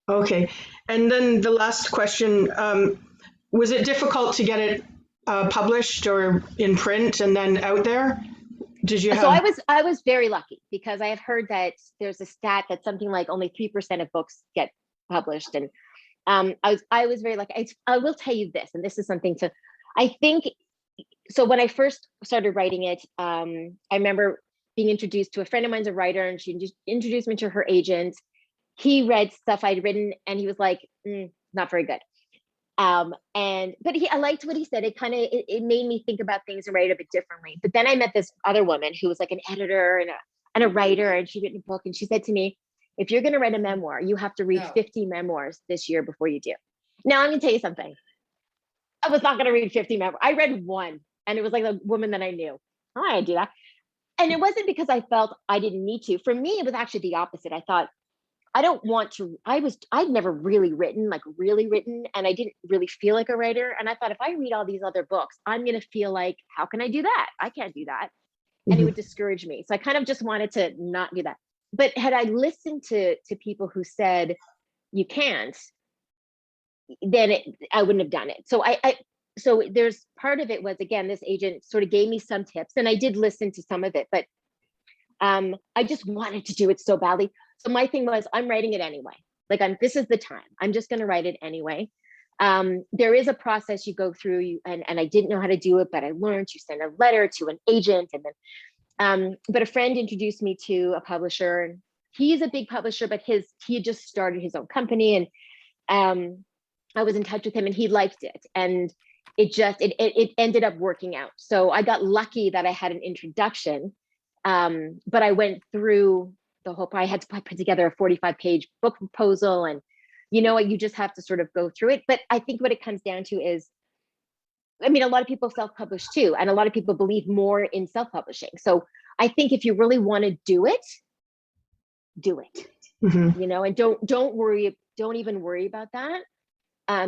Okay. And then the last question, was it difficult to get it published or in print and then out there? Did you have... So I was very lucky, because I have heard that there's a stat that something like only 3% of books get published, and I was very lucky. I will tell you this, and this is something I think, so when I first started writing it, I remember being introduced to a friend of mine's a writer, and she introduced me to her agent. He read stuff I'd written and he was like, not very good. But I liked what he said. It made me think about things and write a bit differently. But then I met this other woman who was like an editor and a writer, and she'd written a book, and she said to me, if you're going to write a memoir, you have to read 50 memoirs this year before you do. Now I'm going to tell you something. I was not going to read 50 memoirs. I read one, and it was like a woman that I knew. Oh, I do that. And it wasn't because I felt I didn't need to. For me, it was actually the opposite. I thought, I don't want to, I'd never really written, and I didn't really feel like a writer. And I thought, if I read all these other books, I'm going to feel like, how can I do that? I can't do that. And it would discourage me. So I kind of just wanted to not do that. But had I listened to people who said, you can't, then I wouldn't have done it. So there's part of it was, again, this agent sort of gave me some tips, and I did listen to some of it, but I just wanted to do it so badly. So my thing was, I'm writing it anyway. Like, this is the time. I'm just going to write it anyway. There is a process you go through, and I didn't know how to do it, but I learned. You send a letter to an agent, and then, but a friend introduced me to a publisher, and he's a big publisher, but he had just started his own company, and I was in touch with him, and he liked it, and it ended up working out. So I got lucky that I had an introduction, but I went through the whole, I had to put together a 45-page book proposal, and you know what, you just have to sort of go through it. But I think what it comes down to is, I mean, a lot of people self-publish too, and a lot of people believe more in self-publishing. So I think if you really want to do it, you know, and don't even worry about that,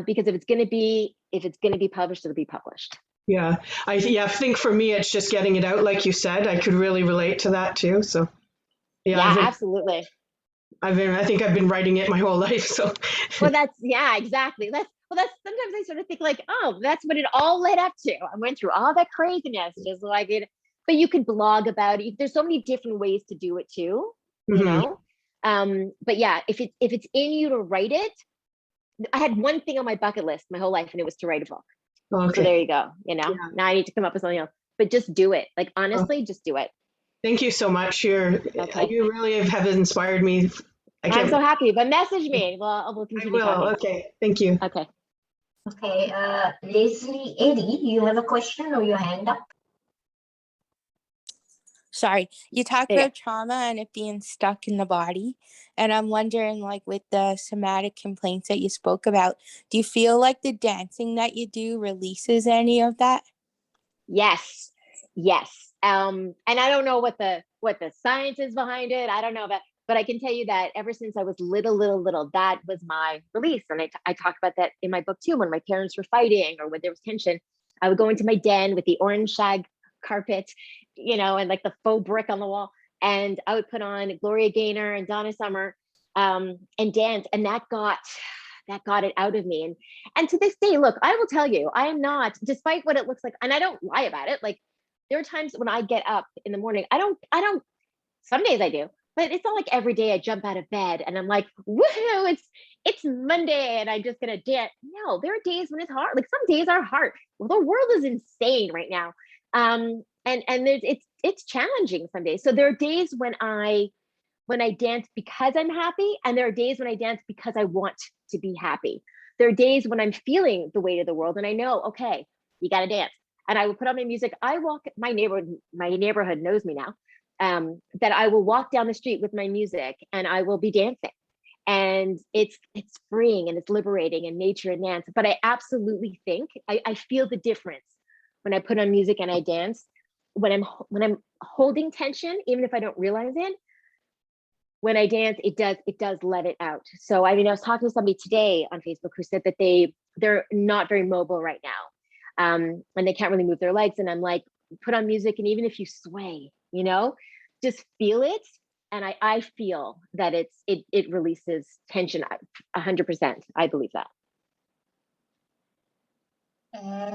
because if it's going to be published, it'll be published. Yeah, I think for me, it's just getting it out. Like you said, I could really relate to that too. So yeah, absolutely. I think I've been writing it my whole life. So well, exactly. That's sometimes I sort of think like, oh, that's what it all led up to. I went through all that craziness, just like it. But you could blog about it. There's so many different ways to do it too, you know. But yeah, if it's in you to write it, I had one thing on my bucket list my whole life, and it was to write a book. Okay. So there you go. You know, now I need to come up with something else. But just do it. Like, honestly, just do it. Thank you so much. You really have inspired me. I'm so happy. But message me. We'll continue talking. Okay. Thank you. Okay. Okay. Leslie, Eddie, you have a question or your hand up? Sorry, you talked about trauma and it being stuck in the body. And I'm wondering, like, with the somatic complaints that you spoke about, do you feel like the dancing that you do releases any of that? Yes. Yes. And I don't know what the science is behind it. I don't know that, but I can tell you that ever since I was little, that was my release. And I talk about that in my book too. When my parents were fighting or when there was tension, I would go into my den with the orange shag carpet, and like the faux brick on the wall. And I would put on Gloria Gaynor and Donna Summer and dance. And that got it out of me. And to this day, look, I will tell you, I am not, despite what it looks like, and I don't lie about it. Like, there are times when I get up in the morning, I don't, some days I do, but it's not like every day I jump out of bed and I'm like, woohoo, it's Monday and I'm just gonna dance. No, there are days when it's hard. Like, some days are hard. Well, the world is insane right now. And it's challenging some days. So there are days when I dance because I'm happy, and there are days when I dance because I want to be happy. There are days when I'm feeling the weight of the world and I know, okay, you got to dance. And I will put on my music. I walk, my neighborhood knows me now, that I will walk down the street with my music and I will be dancing. And it's freeing and it's liberating, and nature and dance. But I absolutely think I feel the difference when I put on music and I dance. When I'm holding tension, even if I don't realize it, when I dance, it does let it out. So I was talking to somebody today on Facebook who said that they're not very mobile right now, and they can't really move their legs. And I'm like, put on music, and even if you sway, just feel it. And I feel that it releases tension 100%. I believe that.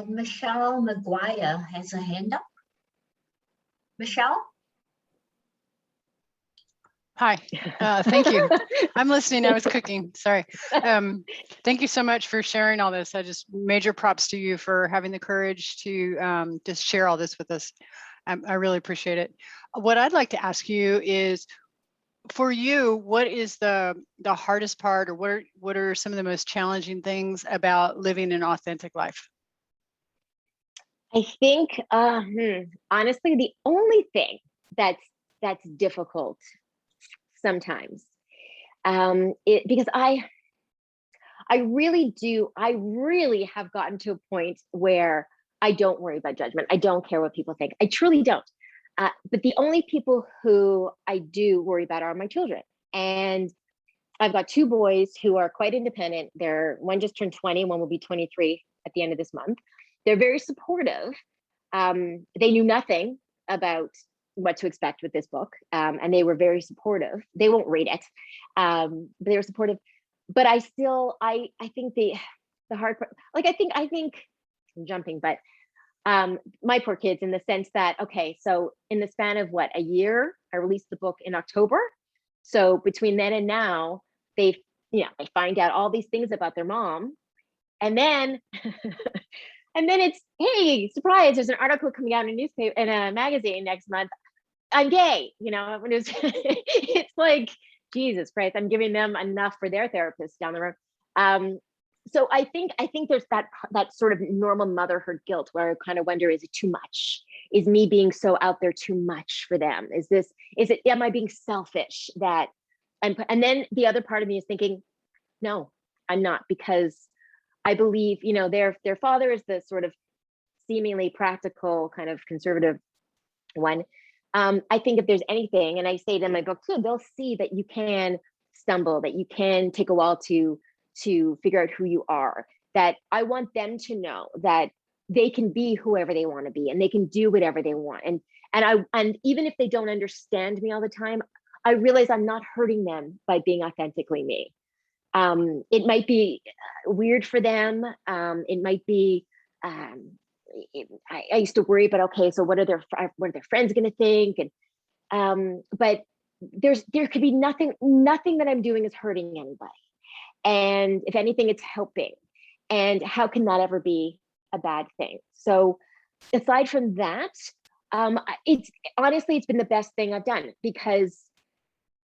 Michelle McGuire has a hand up. Michelle? Hi, thank you. I'm listening, I was cooking, sorry. Thank you so much for sharing all this. Major props to you for having the courage to just share all this with us. I really appreciate it. What I'd like to ask you is, for you, what is the hardest part, or what are some of the most challenging things about living an authentic life? I think, honestly, the only thing that's difficult sometimes, because I really have gotten to a point where I don't worry about judgment. I don't care what people think. I truly don't. But the only people who I do worry about are my children. And I've got two boys who are quite independent. One just turned 20, one will be 23 at the end of this month. They're very supportive. They knew nothing about what to expect with this book, and they were very supportive. They won't read it, but they were supportive. But I think the hard part, like I think I'm jumping, but my poor kids, in the sense that, okay, so in the span of a year, I released the book in October. So between then and now, they find out all these things about their mom, and then and then it's, hey, surprise, there's an article coming out in a newspaper, in a magazine next month, I'm gay. It's like, Jesus Christ, I'm giving them enough for their therapist down the road. So I think there's that sort of normal motherhood guilt, where I kind of wonder, is it too much? Is me being so out there too much for them? Am I being selfish and then the other part of me is thinking, no, I'm not, because I believe, their father is the sort of seemingly practical, kind of conservative one. I think if there's anything, and I say it in my book too, they'll see that you can stumble, that you can take a while to figure out who you are, that I want them to know that they can be whoever they want to be, and they can do whatever they want. And even if they don't understand me all the time, I realize I'm not hurting them by being authentically me. It might be weird for them. It might be, I used to worry about, okay, so what are their friends going to think? And but there could be nothing that I'm doing is hurting anybody. And if anything, it's helping. And how can that ever be a bad thing? So aside from that, it's been the best thing I've done, because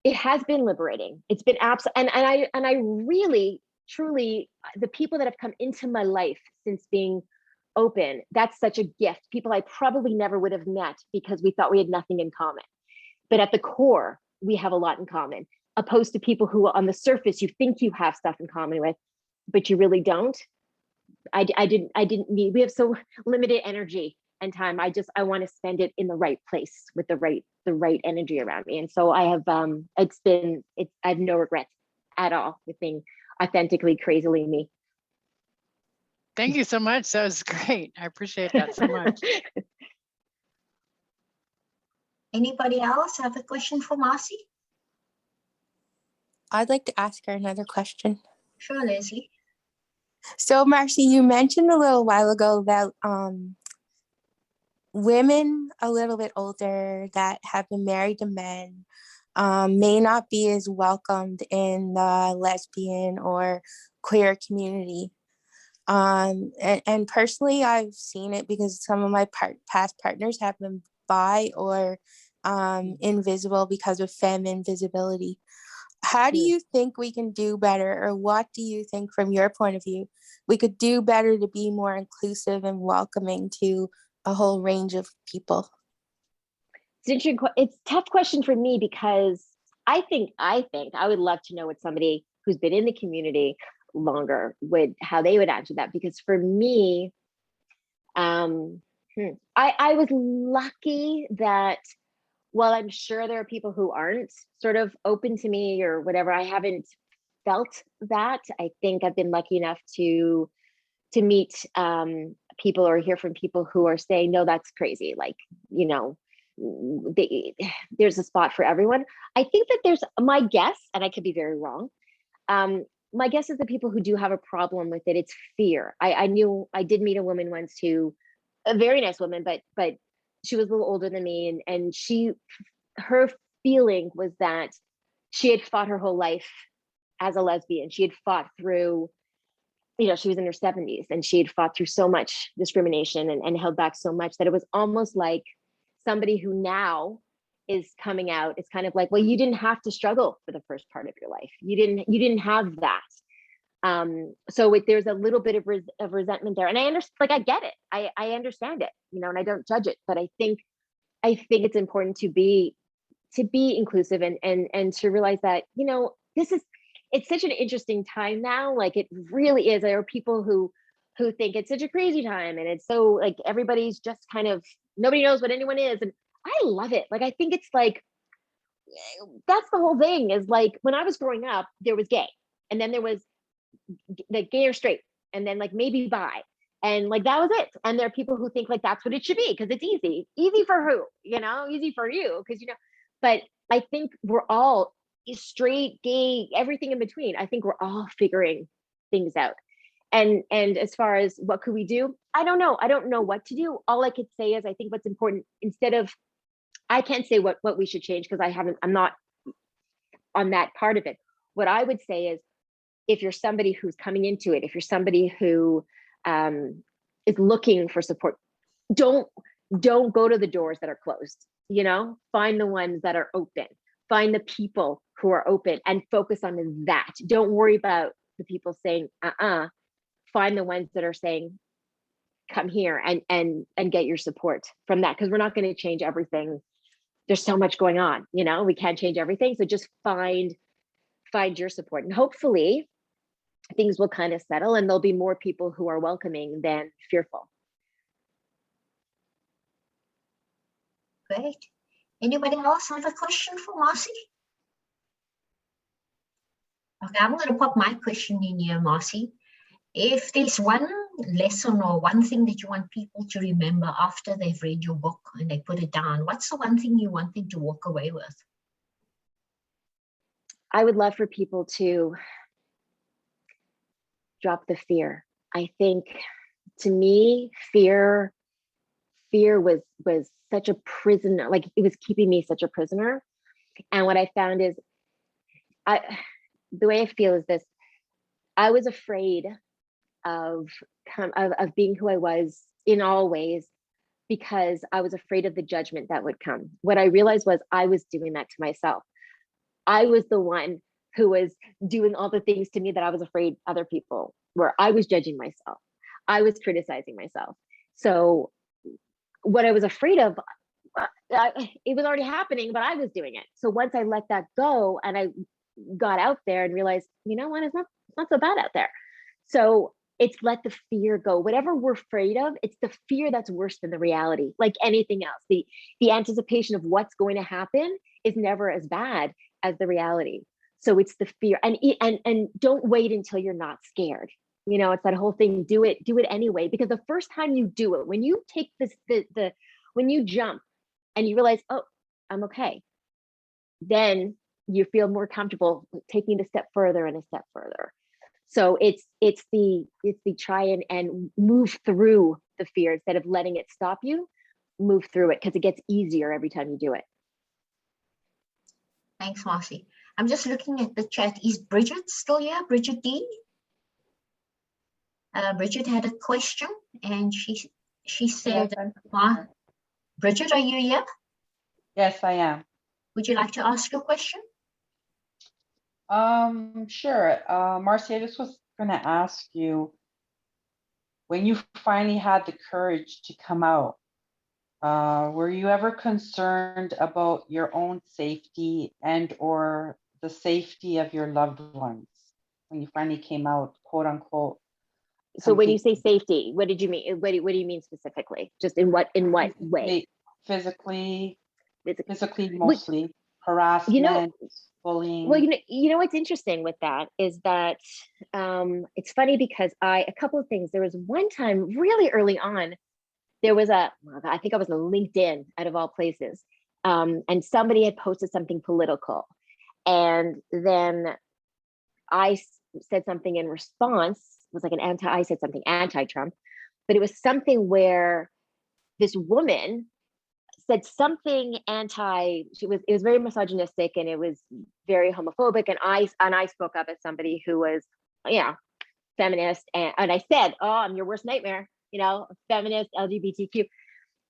it has been liberating. It's been absolutely, and I really, truly, the people that have come into my life since being open, that's such a gift. People I probably never would have met because we thought we had nothing in common. But at the core, we have a lot in common, opposed to people who on the surface you think you have stuff in common with, but you really don't. I didn't need, we have so limited energy, and time. I want to spend it in the right place with the right energy around me. And so I have, I have no regrets at all with being authentically, crazily me. Thank you so much. That was great. I appreciate that so much. Anybody else have a question for Marci? I'd like to ask her another question. Sure, Leslie. So, Marci, you mentioned a little while ago about women a little bit older that have been married to men may not be as welcomed in the lesbian or queer community. And personally, I've seen it because some of my past partners have been bi or invisible because of femme visibility. How do you think we can do better, or what do you think from your point of view we could do better to be more inclusive and welcoming to a whole range of people? It's a tough question for me, because I think I would love to know what somebody who's been in the community longer how they would answer that. Because for me, I was lucky that, while I'm sure there are people who aren't sort of open to me or whatever, I haven't felt that. I think I've been lucky enough to meet people or hear from people who are saying, no, that's crazy. Like, you know, there's a spot for everyone. I think that there's, my guess, and I could be very wrong, my guess is the people who do have a problem with it, it's fear. I did meet a woman once a very nice woman, but she was a little older than me, and her feeling was that she had fought her whole life as a lesbian. She had fought through, you know, she was in her 70s, and she had fought through so much discrimination and held back so much that it was almost like somebody who now is coming out. It's kind of like, well, you didn't have to struggle for the first part of your life. You didn't have that. So there's a little bit of resentment there, and I understand. Like, I get it. I understand it, you know, and I don't judge it. But I think it's important to be inclusive and to realize that, you know, it's such an interesting time now. Like, it really is. There are people who think it's such a crazy time, and it's so, like, everybody's just kind of, nobody knows what anyone is, and I love it. Like, I think it's like, that's the whole thing. Is like, when I was growing up, there was gay, and then there was like gay or straight, and then like maybe bi, and like that was it. And there are people who think like that's what it should be because it's easy for who, you know, easy for you because, you know. But I think we're all straight, gay, everything in between. I think we're all figuring things out. And as far as what could we do, I don't know what to do. All I could say is, I think what's important, instead of, I can't say what we should change because I'm not on that part of it. What I would say is, if you're somebody who's coming into it, if you're somebody who is looking for support, don't go to the doors that are closed, you know, find the ones that are open, find the people who are open and focus on that. Don't worry about the people saying, find the ones that are saying, come here and get your support from that. Cause we're not going to change everything. There's so much going on, you know, we can't change everything. So just find your support, and hopefully things will kind of settle and there'll be more people who are welcoming than fearful. Great. Anybody else have a question for Marci? Okay, I'm going to pop my question in here, Marci. If there's one lesson or one thing that you want people to remember after they've read your book and they put it down, what's the one thing you want them to walk away with? I would love for people to drop the fear. I think, to me, fear was such a prisoner, like it was keeping me such a prisoner. And what I found is, the way I feel is this: I was afraid of being who I was in all ways because I was afraid of the judgment that would come. What I realized was I was doing that to myself. I was the one who was doing all the things to me that I was afraid other people were. I was judging myself. I was criticizing myself. So what I was afraid of, it was already happening, but I was doing it. So once I let that go and I got out there and realized, you know what, it's not so bad out there. So it's let the fear go. Whatever we're afraid of, it's the fear that's worse than the reality. Like anything else, the anticipation of what's going to happen is never as bad as the reality. So it's the fear, and don't wait until you're not scared. You know, it's that whole thing. Do it anyway, because the first time you do it, when you take this, when you jump and you realize, oh, I'm okay, then you feel more comfortable taking it a step further and a step further. So it's the try and move through the fear instead of letting it stop you. Move through it, because it gets easier every time you do it. Thanks, Marci. I'm just looking at the chat. Is Bridget still here? Bridget D? Bridget had a question, and she said, Bridget, are you here? Yes, I am. Would you like to ask your question? Sure. Marci, I just was going to ask you, when you finally had the courage to come out, were you ever concerned about your own safety and or the safety of your loved ones when you finally came out, quote unquote? So when you say safety, what did you mean? What do you mean specifically? Just in what way? Physically mostly. Harassment, bullying. Well, you know what's interesting with that is that it's funny because a couple of things. There was one time really early on, there was I think I was on LinkedIn out of all places, and somebody had posted something political, and then I said something in response. It was like I said something anti-Trump, but it was something where this woman said something it was very misogynistic, and it was very homophobic, and I spoke up as somebody who was, feminist, and I said, oh, I'm your worst nightmare, feminist, LGBTQ.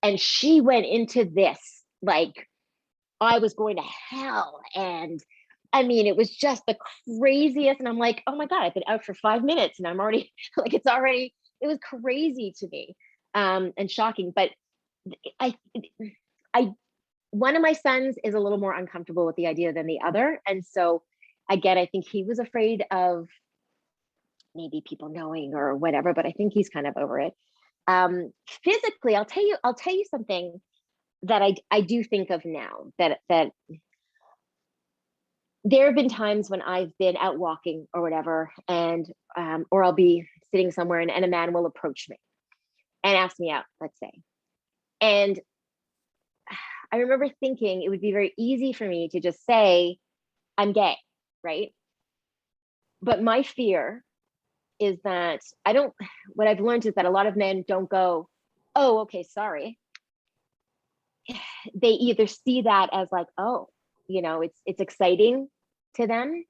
And she went into this like I was going to hell, and I mean, it was just the craziest. And I'm like, oh my God, I've been out for 5 minutes and I'm already like, it was crazy to me, and shocking. But one of my sons is a little more uncomfortable with the idea than the other. And so I think he was afraid of maybe people knowing or whatever, but I think he's kind of over it. Physically, I'll tell you something that I do think of now, that there have been times when I've been out walking or whatever, and or I'll be sitting somewhere and a man will approach me and ask me out, let's say. And I remember thinking it would be very easy for me to just say, I'm gay, right? But my fear is that what I've learned is that a lot of men don't go, oh, okay, sorry. They either see that as like, oh, it's exciting to them,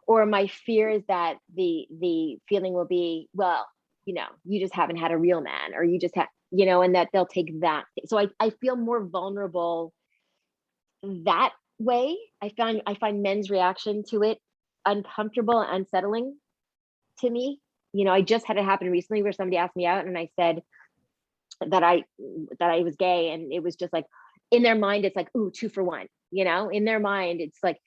or my fear is that the feeling will be, well, you just haven't had a real man, or you just have, and that they'll take that. So I feel more vulnerable that way. I find men's reaction to it uncomfortable and unsettling to me. I just had it happen recently where somebody asked me out and I said that I was gay, and it was just like, in their mind, it's like, ooh, 2 for 1, in their mind, it's like,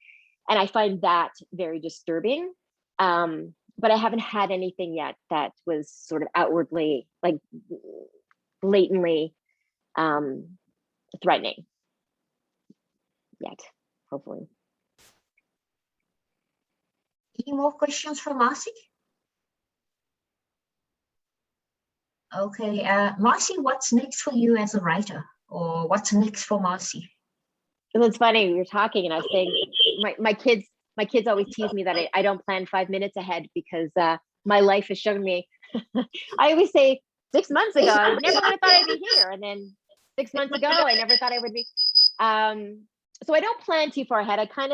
and I find that very disturbing. But I haven't had anything yet that was sort of outwardly, like blatantly threatening yet, hopefully. Any more questions from Marci? Okay, Marci, what's next for you as a writer, or what's next for Marci? It's funny, we were talking and I was saying, my kids always tease me that I don't plan 5 minutes ahead, because my life has shown me. I always say 6 months ago, I never would have thought I'd be here. And then 6 months ago, I never thought I would be. So I don't plan too far ahead. I kind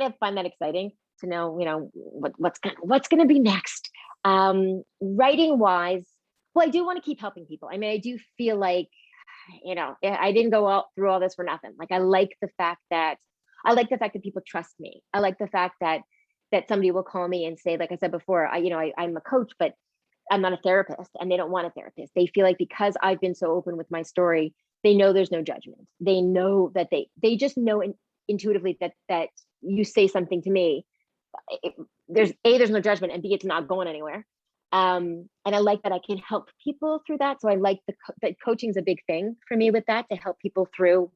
of find that exciting to know, what's going to be next. Writing wise, well, I do want to keep helping people. I mean, I do feel like, I didn't go out through all this for nothing. Like, I like the fact that people trust me. I like the fact that somebody will call me and say, like I said before, I'm a coach, but I'm not a therapist, and they don't want a therapist. They feel like because I've been so open with my story, they know there's no judgment. They know that they just know intuitively that you say something to me, there's no judgment, and B, it's not going anywhere. And I like that I can help people through that. So I like that coaching is a big thing for me with that, to help people through,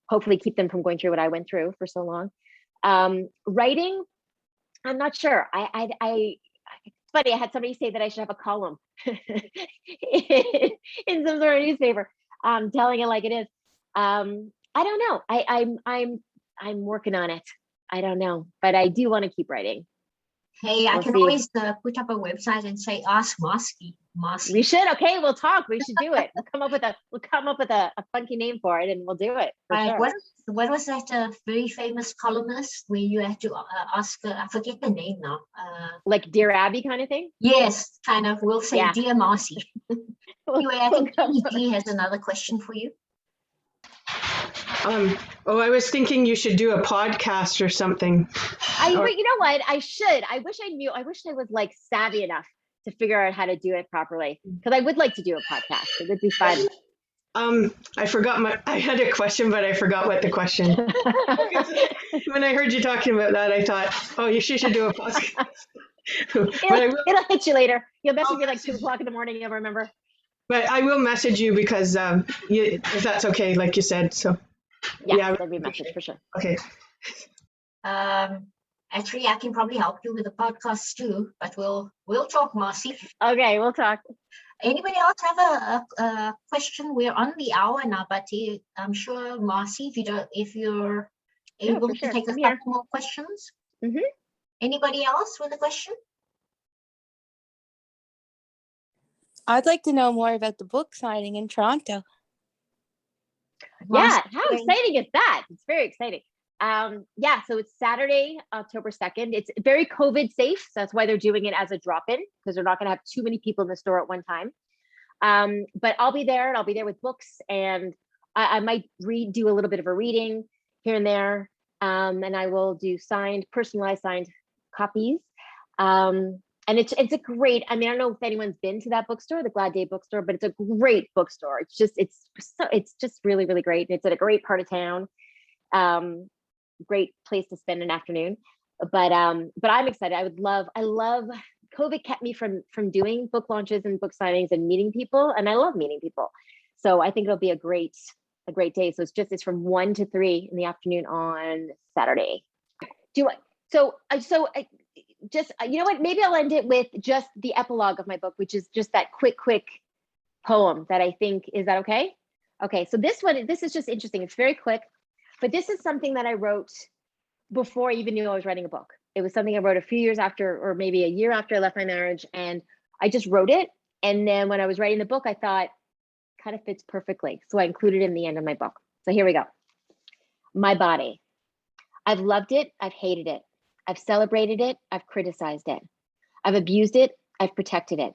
hopefully keep them from going through what I went through for so long. Writing, I'm not sure. It's funny, I had somebody say that I should have a column in some sort of newspaper, telling it like it is. I don't know. I'm working on it. I don't know, but I do want to keep writing. Hey, I We'll can see. always put up a website and say, ask Marci. We should. Okay, we'll talk. We should do it. We'll come up with a funky name for it, and we'll do it. For Right. sure. What was that very famous columnist where you had to ask her, I forget the name now. Like Dear Abby kind of thing? Yes, kind of. We'll say Yeah. Dear Marci. Anyway, I think G has another question for you. I was thinking you should do a podcast or something. You know what? I should. I wish I was like savvy enough to figure out how to do it properly, because I would like to do a podcast. It would be fun. I had a question, but I forgot what the question. When I heard you talking about that, I thought, oh, you should do a podcast. It'll hit you later. You'll message me like 2 o'clock in the morning. You'll remember. But I will message you because if that's okay, like you said. So yeah, that'd be a message for sure. Okay. Actually, I can probably help you with the podcast too, but we'll talk, Marci. Okay, we'll talk. Anybody else have a question? We're on the hour now, but I'm sure, Marci, if you're able to take a couple more questions. Mm-hmm. Anybody else with a question? I'd like to know more about the book signing in Toronto. Yeah, how exciting is that? It's very exciting. So it's Saturday, October 2nd. It's very COVID safe. So that's why they're doing it as a drop-in, because they're not going to have too many people in the store at one time. But I'll be there, and I'll be there with books, and I might do a little bit of a reading here and there. And I will do personalized signed copies. And it's a great, I don't know if anyone's been to that bookstore, the Glad Day bookstore, but it's a great bookstore. It's just really, really great. It's at a great part of town. Great place to spend an afternoon. But I'm excited. I love COVID kept me from doing book launches and book signings and meeting people, and I love meeting people. So I think it'll be a great day. So it's from 1 to 3 in the afternoon on Saturday. You know what? Maybe I'll end it with just the epilogue of my book, which is just that quick poem that I think, is that okay? Okay, so this is just interesting. It's very quick, but this is something that I wrote before I even knew I was writing a book. It was something I wrote a few years after, or maybe a year after I left my marriage, and I just wrote it. And then when I was writing the book, I thought, kind of fits perfectly. So I included it in the end of my book. So here we go. My body. I've loved it. I've hated it. I've celebrated it. I've criticized it. I've abused it. I've protected it.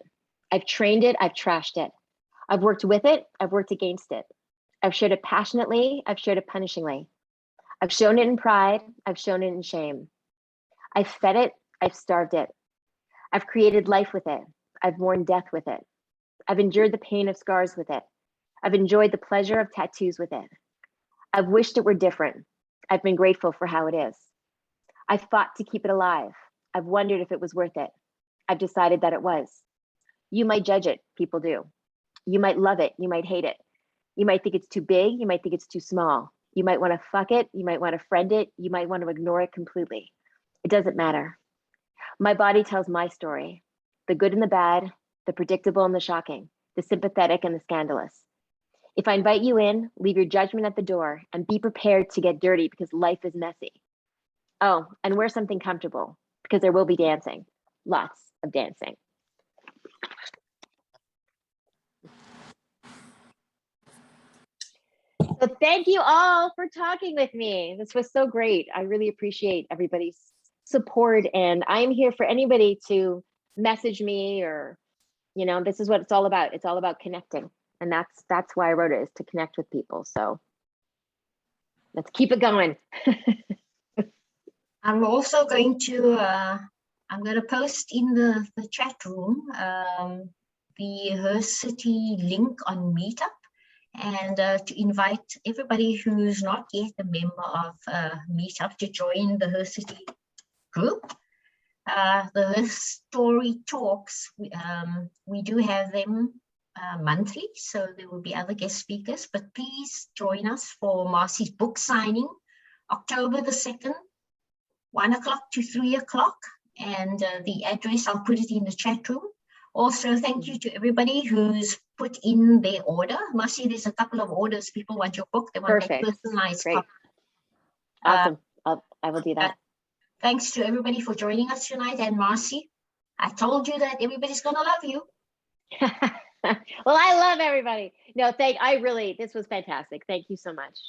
I've trained it. I've trashed it. I've worked with it. I've worked against it. I've shared it passionately. I've shared it punishingly. I've shown it in pride. I've shown it in shame. I've fed it. I've starved it. I've created life with it. I've mourned death with it. I've endured the pain of scars with it. I've enjoyed the pleasure of tattoos with it. I've wished it were different. I've been grateful for how it is. I've fought to keep it alive. I've wondered if it was worth it. I've decided that it was. You might judge it. People do. You might love it. You might hate it. You might think it's too big. You might think it's too small. You might want to fuck it. You might want to friend it. You might want to ignore it completely. It doesn't matter. My body tells my story. The good and the bad, the predictable and the shocking, the sympathetic and the scandalous. If I invite you in, leave your judgment at the door and be prepared to get dirty because life is messy. Oh, and wear something comfortable because there will be dancing, lots of dancing. So thank you all for talking with me. This was so great. I really appreciate everybody's support, and I'm here for anybody to message me, or, this is what it's all about. It's all about connecting. And that's why I wrote it, is to connect with people. So let's keep it going. I'm also going to, I'm going to post in the chat room the Her City link on Meetup, and to invite everybody who's not yet a member of Meetup to join the Her City group. The story talks, we do have them monthly, so there will be other guest speakers, but please join us for Marci's book signing, October the 2nd, 1 o'clock to 3 o'clock, and the address, I'll put it in the chat room. Also, thank you to everybody who's put in their order. Marci, there's a couple of orders. People want your book. They want a personalized Great. copy. Awesome. I will do that. Thanks to everybody for joining us tonight. And Marci, I told you that everybody's going to love you. Well, I love everybody. No, this was fantastic. Thank you so much.